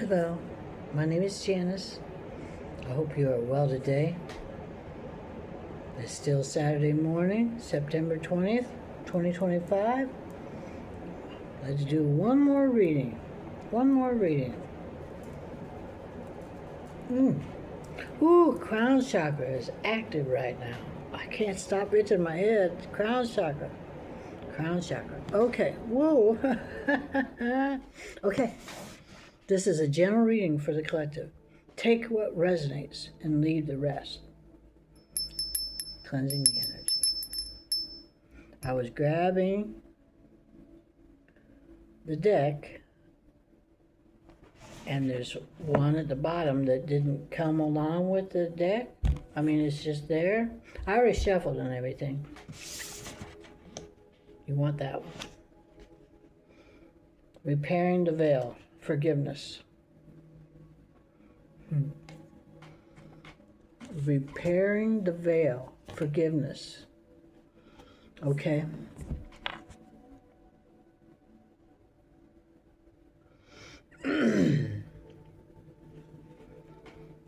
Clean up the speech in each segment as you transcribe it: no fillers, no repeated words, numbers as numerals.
Hello, my name is Janice. I hope you are well today. It's still Saturday morning, September 20th, 2025. Let's do one more reading. Ooh, crown chakra is active right now. I can't stop it in my head. Crown chakra. Okay, whoa. Okay, this is a general reading for the collective. Take what resonates and leave the rest. Cleansing the energy. I was grabbing the deck, and there's one at the bottom that didn't come along with the deck. I mean, it's just there. I already shuffled and everything. You want that one. Repairing the veil. Forgiveness. Repairing the veil. Forgiveness. Okay. The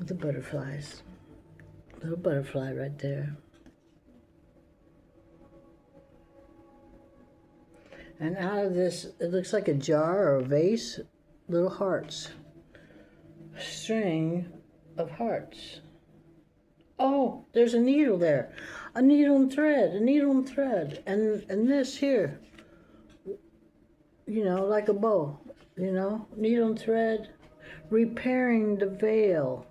butterflies. Little butterfly right there. And out of this, it looks like a jar or a vase, little hearts. A string of hearts. Oh, there's a needle there. A needle and thread. And this here, like a bow, needle and thread. Repairing the veil.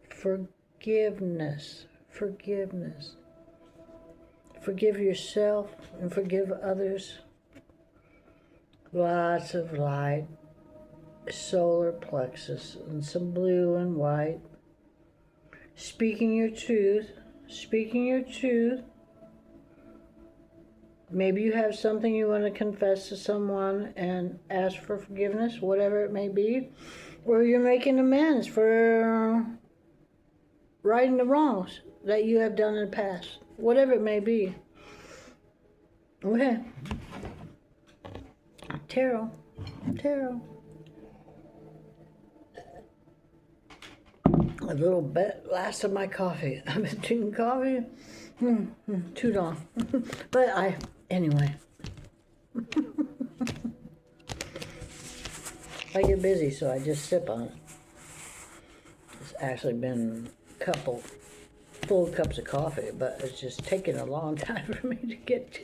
Forgiveness. Forgive yourself and forgive others. Lots of light, solar plexus, and some blue and white. Speaking your truth. Maybe you have something you want to confess to someone and ask for forgiveness, whatever it may be. Or you're making amends for righting the wrongs that you have done in the past. Whatever it may be. Okay. Tarot. A little bit last of my coffee. I've been drinking coffee too long. But anyway. I get busy, so I just sip on it. It's actually been a couple full cups of coffee, but it's just taken a long time for me to get to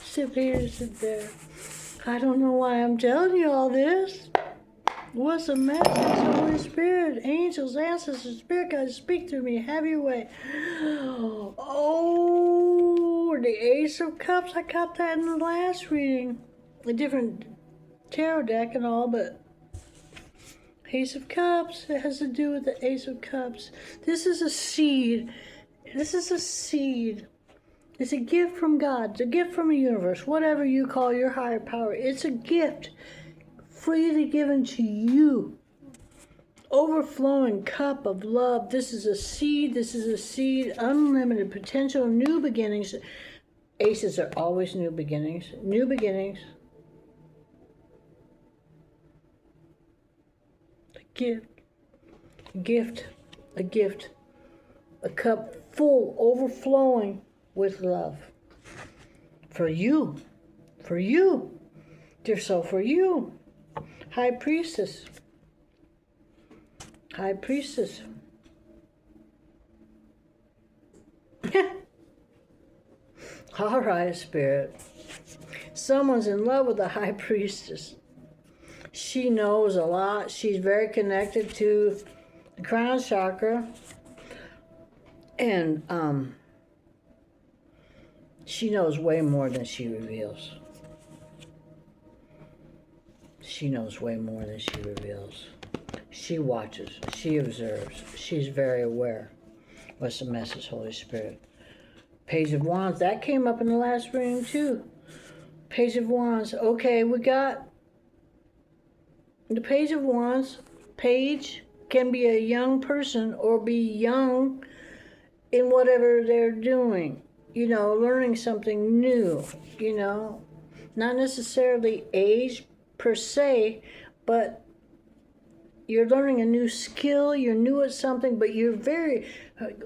sip here, sip there. I don't know why I'm telling you all this. What's the message? Holy Spirit, angels, ancestors, spirit guides, speak through me. Have your way. Oh, the Ace of Cups. I got that in the last reading. A different tarot deck and all, but Ace of Cups. It has to do with the Ace of Cups. This is a seed. It's a gift from God. It's a gift from the universe. Whatever you call your higher power. It's a gift freely given to you. Overflowing cup of love. This is a seed. Unlimited potential. New beginnings. Aces are always new beginnings. A gift, a cup full, overflowing with love. For you, dear soul, for you. High Priestess. All right, Spirit. Someone's in love with the High Priestess. She knows a lot. She's very connected to the crown chakra. And she knows way more than she reveals. She watches. She observes. She's very aware. What's the message, Holy Spirit? Page of Wands. That came up in the last reading too. Page of Wands. Okay, we got the Page of Wands. Page can be a young person or be young in whatever they're doing. Learning something new, Not necessarily age per se, but you're learning a new skill, you're new at something, but you're very,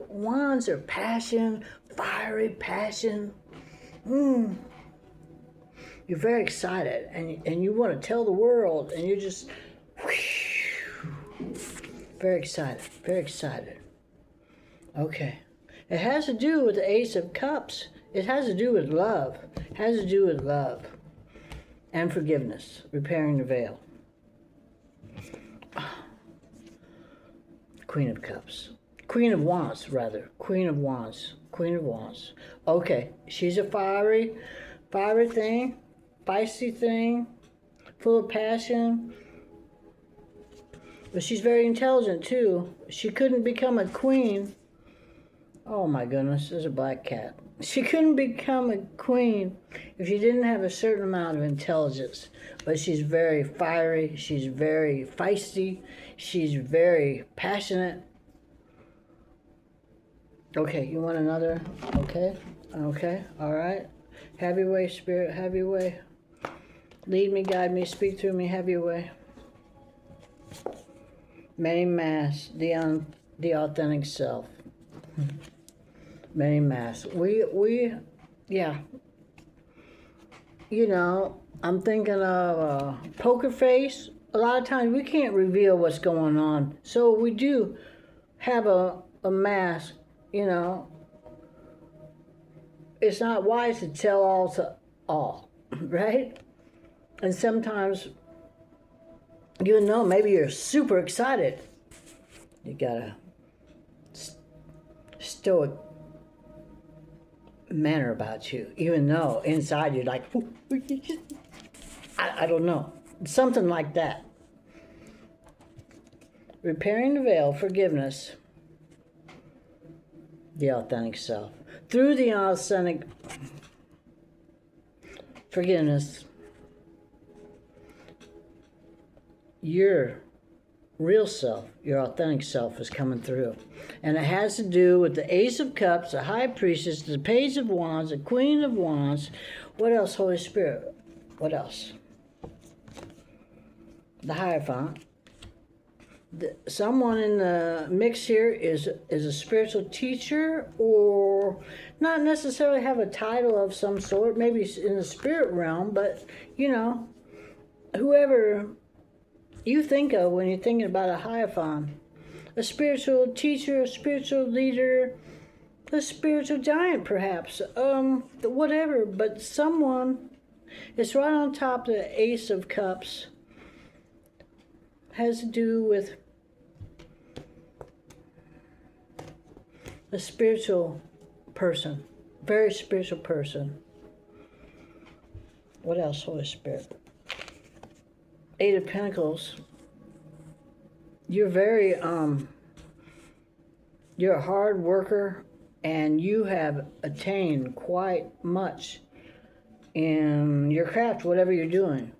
wands are passion, fiery passion. You're very excited, and you want to tell the world, and you're just very excited, very excited. Okay. It has to do with the Ace of Cups. It has to do with love. It has to do with love and forgiveness, repairing the veil. Queen of Cups. Queen of Wands, rather. Queen of Wands. Queen of Wands. Okay, she's a fiery thing, feisty thing, full of passion. But she's very intelligent, too. She couldn't become a queen. Oh, my goodness, there's a black cat. She couldn't become a queen if she didn't have a certain amount of intelligence. But she's very fiery. She's very feisty. She's very passionate. Okay, you want another? Okay, okay, all right. Have your way, Spirit, have your way. Lead me, guide me, speak through me, have your way. Many masks, the authentic self. Many masks. Yeah. You know, I'm thinking of poker face. A lot of times we can't reveal what's going on. So we do have a mask, you know. It's not wise to tell all to all, right? And sometimes, you know, maybe you're super excited. You got a stoic manner about you, even though inside you're like, I don't know. Something like that. Repairing the veil, forgiveness, the authentic self. Through the authentic forgiveness, your real self, your authentic self is coming through. And it has to do with the Ace of Cups, the High Priestess, the Page of Wands, the Queen of Wands. What else, Holy Spirit? What else? The Hierophant. Someone in the mix here is a spiritual teacher, or not necessarily have a title of some sort, maybe in the spirit realm, but, you know, whoever you think of when you're thinking about a Hierophant. A spiritual teacher, a spiritual leader, a spiritual giant perhaps, whatever, but someone, it's right on top of the Ace of Cups, has to do with a spiritual person, very spiritual person. What else, Holy Spirit? Eight of Pentacles. You're very, you're a hard worker, and you have attained quite much in your craft, whatever you're doing.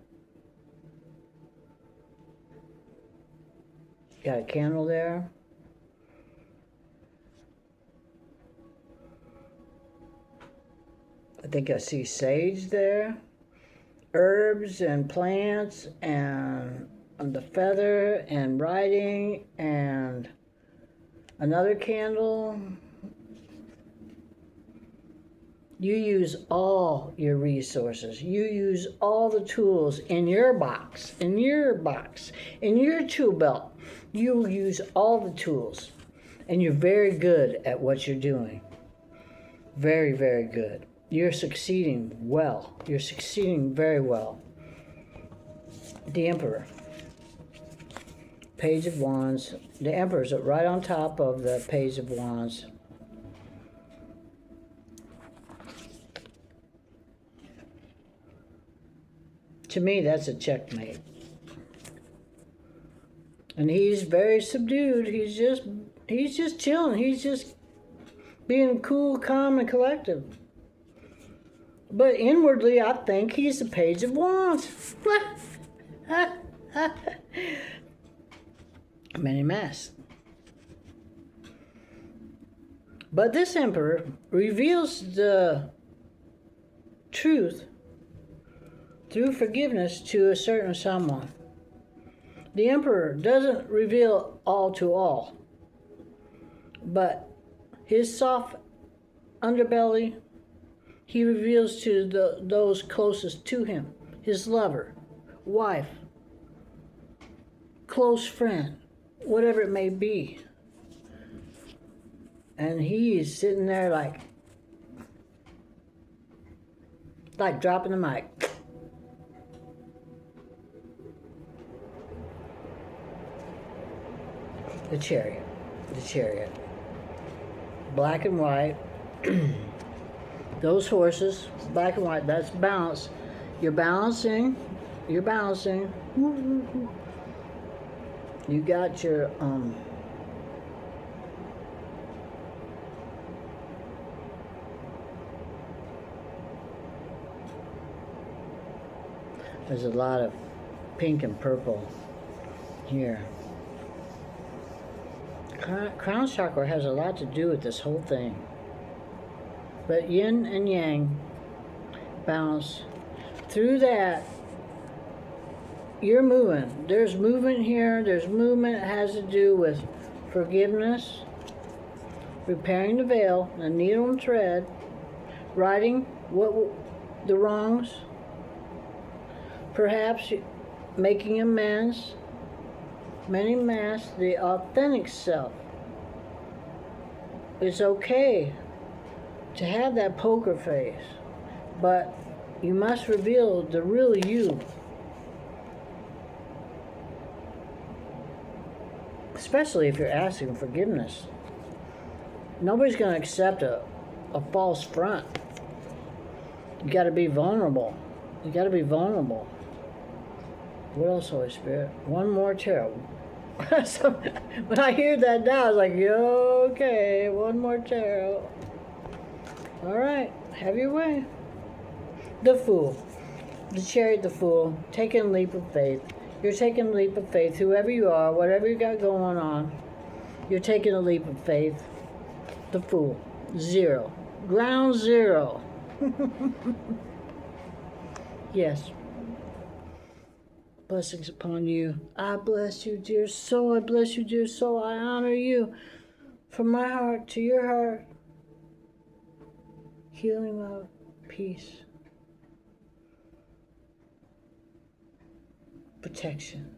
Got a candle there. I think I see sage there. Herbs and plants and the feather and writing and another candle. You use all your resources. You use all the tools in your box, in your tool belt. You use all the tools, and you're very good at what you're doing. Very, very good. You're succeeding well. You're succeeding very well. The Emperor. Page of Wands. The Emperor's right on top of the Page of Wands. To me, that's a checkmate. And he's very subdued. He's just chilling. He's just being cool, calm, and collective. But inwardly, I think he's the Page of Wands. Many masks. But this Emperor reveals the truth through forgiveness to a certain someone. The Emperor doesn't reveal all to all, but his soft underbelly, he reveals to those closest to him, his lover, wife, close friend, whatever it may be. And he's sitting there like dropping the mic. The chariot. Black and white. Those horses, black and white, that's balance. You're balancing. You got your, there's a lot of pink and purple here. Crown chakra has a lot to do with this whole thing. But yin and yang balance. Through that, you're moving. There's movement here. There's movement that has to do with forgiveness, repairing the veil, the needle and thread, righting the wrongs, perhaps making amends, many masks, the authentic self. It's okay to have that poker face, but you must reveal the real you. Especially if you're asking forgiveness. Nobody's going to accept a false front. You got to be vulnerable. You got to be vulnerable. What else, Holy Spirit? One more tarot. So, when I hear that now, I was like, yo, okay, one more tarot. All right, have your way. The Fool. The Chariot, the Fool, taking a leap of faith. You're taking a leap of faith, whoever you are, whatever you got going on, you're taking a leap of faith. The Fool. 0. Ground zero. Yes. Blessings upon you. I bless you, dear soul. I bless you, dear soul. I honor you. From my heart to your heart. Healing, love, peace, protection.